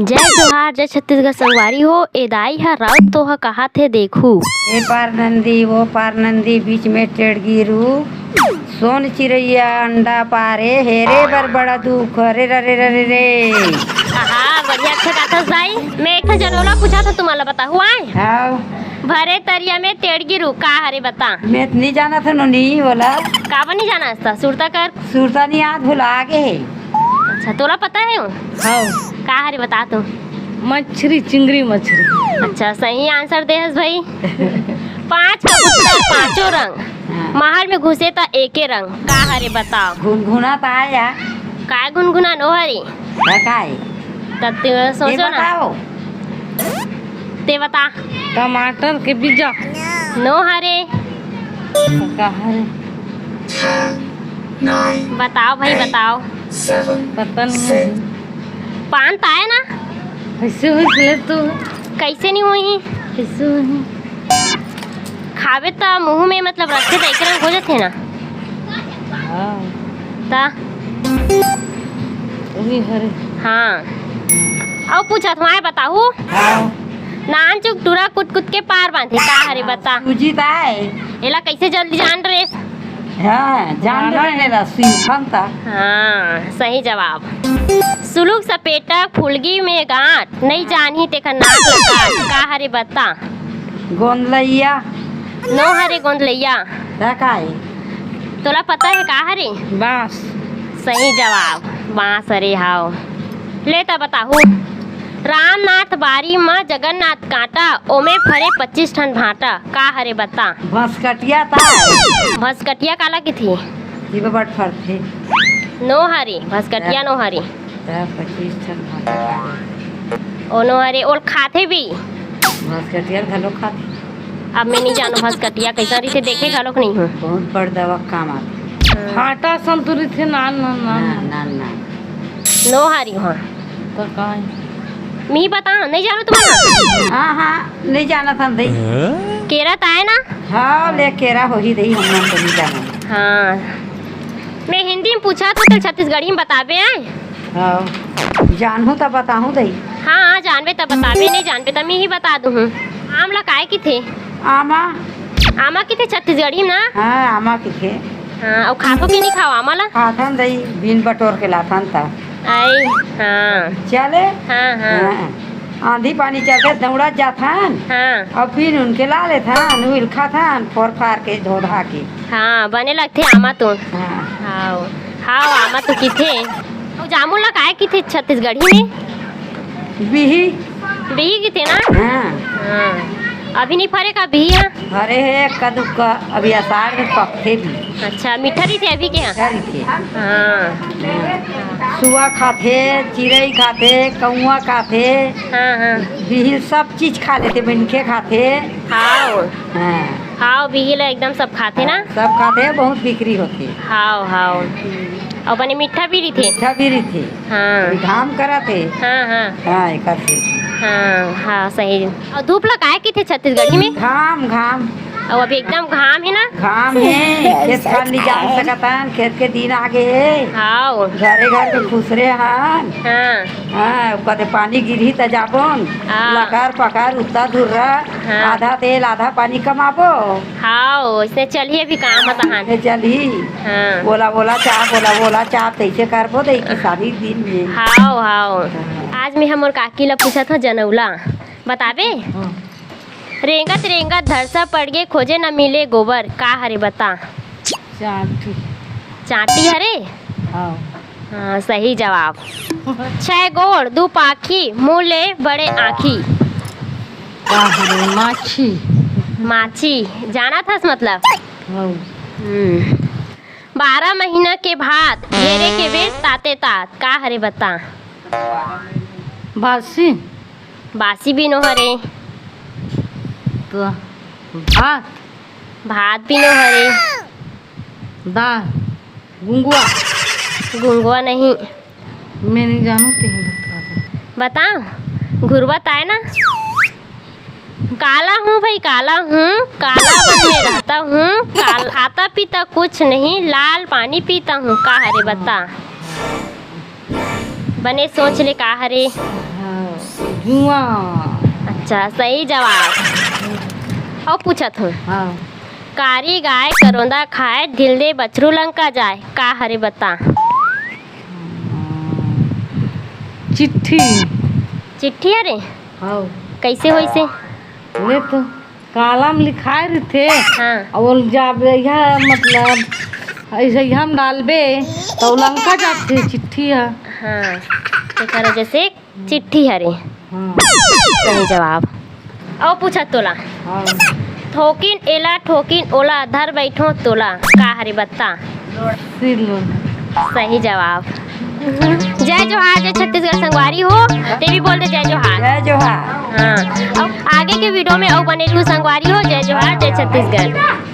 जय जोहार जय छत्तीसगढ़ संगवारी हो एदाई ह राउत तो ह कहा थे देखू ए पार नंदी वो पार नंदी बीच में टेढ़ गिरू सोन चिड़ैया अंडा पारे हेरे बर बड़ा दुख रे रे रे रे रे। हाँ बढ़िया अच्छा गाथा साई। मैं एक जनोला पूछा था तुम्हारा बता हुआ है हाँ भरे तरिया में टेढ़ गिरू का हरे बता। मैं नहीं जाना था नहीं बोला का नहीं जाना था सुरता कर सुरता नहीं आज भुला आगे है। अच्छा तोला पता है हाँ का हरे बता तू। मछली चिंगड़ी मछली। अच्छा सही आंसर दे हस भाई। 5 कबूतर 5 रंग महल में घुसे तो एके रंग का हरे बताओ। गुनगुना तो आया काय गुनगुना नो हरी काय तब सोचो ना बताओ ते बता। टमाटर के बीजा नो हरे का है बताओ भाई बताओ। पता नहीं पान ताए ना कैसे हुई तो कैसे नहीं हुई कैसे हुई खावे तो मुंह में मतलब रखे तो एक रंग हो जाते ना हाँ ता वही हरे हाँ और पूछा तुम्हारे बताऊ। हाँ नान चुक टूरा कुट कुट के पार बांधे का हरे बता। सूजी तो आए एला कैसे जल्दी जान रेस। हाँ जान रहे ना सिंखन था। हाँ सही जवाब। सुलुक सपेटा फुलगी में गांठ नहीं जानी तेखा नाक लगा का हरे बता। गोंदलैया नो हरे गोंदलैया काय तोला पता है का हरे। बांस सही जवाब बांस अरे हाओ। ले ता बताहू। रामनाथ बारी माँ जगन्नाथ कांटा ओमे फरे 25 ठन भाटा का हरे बता। भसकटिया था भसकटिया काला की थी जीव बट फरथे नो हरी भसकटिया नो हरी 25 ठन ओ नो हरे ओल खाते भी भसकटिया घलो खाते। अब मैं नहीं जानू भसकटिया कैसा रही थे देखे घलोक नहीं हूँ। बहुत बड़ दवा काम आते। फाटा संतुरी थे नान नान ना नान ना ना नो हरी हाँ तो का मी बता नहीं जानू तुम्हारा। हाँ हाँ नहीं जाना था दई केरत आए ना हाँ ले केरा हो ही दई हम नाम तो नहीं जाना। हाँ मैं हिंदी में पूछा था तो छत्तीसगढ़ी में बताबे आए। हाँ जानहूँ तो बताहूँ दई। हाँ हाँ जानबे तब बताबे नहीं जानबे तब मैं ही बता दूँ। आम लकाए की थे आमा आमा की थे छत्तीसगढ़ी में ना। हाँ आमा की थे हाँ और खातो की नहीं खाओ आमा ला खाथन दई बिन बटोर के लाथन था आई हाँ चले। हाँ हाँ हाँ आंधी पानी चलते दौड़ा जाथन हाँ और फिर उनके ला लेथन उल खाथन फोर फार के धो धा के। हाँ बने लगते आमा तो हाँ हाँ हाँ आमा तो की थे और जामुन लकाए की थे छत्तीसगढ़ी में बिही बिही की थे ना। हाँ हाँ अभी नहीं फरे का बिही है। हरे है कदू का अभी आषाढ़ में पकते भी अच्छा मीठा भी थे अभी के यहाँ। हरी थे। हाँ सुआ खाते चिड़ई खाते कौआ खाते हाँ हाँ बिही सब चीज खा लेते बनके खाते। हाओ हाँ हाओ बिही ला एकदम सब खाते ना। सब खाते बहुत बिक्री होती। हाओ हाओ और बने मीठा भी थे। मीठा भी थे हाँ घाम करा थे। हाँ हाँ हाँ एक से हाँ हाँ सही। और धूप लगाए की थे छत्तीसगढ़ी में घाम घाम और अभी एकदम घाम है ना। घाम है खेत खान नहीं जान सकतन खेत के दिन आगे है। हाओ घरे घर में खुश रहे हन। हाँ हाँ कदे पानी गिरी त जाबोन हाँ। लकार पकार उतना दूर हाँ। आधा तेल आधा पानी कमाबो। हाओ इसने चलिए भी काम तहान। ये चली हाँ बोला बोला चाप बोला बोला चाप तैसे करबो दे किसानी दिन में। हाओ हाओ आज मैं हमर काकी ला पूछा था जनौला बताबे। रेंगत रेंगत धरसा पड़ गए खोजे न मिले गोबर का हरे बता। चाटू चाटी हरे हाँ हाँ सही जवाब। 6 गोड़ 2 पाखी मुँह ले बड़े आँखी का हरे माछी माछी जाना था मतलब। हाँ 12 महीना के भात घेरे के बेच ताते तात का हरे बता। बासी बासी भी नो हरे तो भात भात भी नो हरे दाल गुंगुआ गुंगुआ नहीं। मैं नहीं जानू ते बता दे। बता घुरवत आए ना। काला हूँ भाई काला हूँ काला वन में रहता हूँ काल खाता पीता कुछ नहीं लाल पानी पीता हूँ का हरे बता। बने सोच ले का हरे। हाँ जुआ। अच्छा सही जवाब। और पूछत हूँ, हाँ कारी गाय करोंदा खाए ढिल दे बछरू लंका जाए, का हरे बता। चिट्ठी। चिट्ठी अरे हाँ कैसे होई से। ले तो काला में लिखाए रहते हाँ और जब यह मतलब ऐसे ही हम डालबे तो लंका जाते चिट्ठी है। हाँ तो जैसे चिट्ठी हरे। हाँ सही जवाब। और पूछा तोला, हाँ ठोकिन एला ठोकिन ओला धर बैठो तोला, का हरे बता। सिलो। सही जवाब। जय जोहार। जय छत्तीसगढ़ संगवारी हो, ते भी बोल दे जय जोहार। जय जोहार। हाँ और आगे के वीडियो में और बनेलू संगवारी हो। जय जोहार जय छत्तीसगढ़।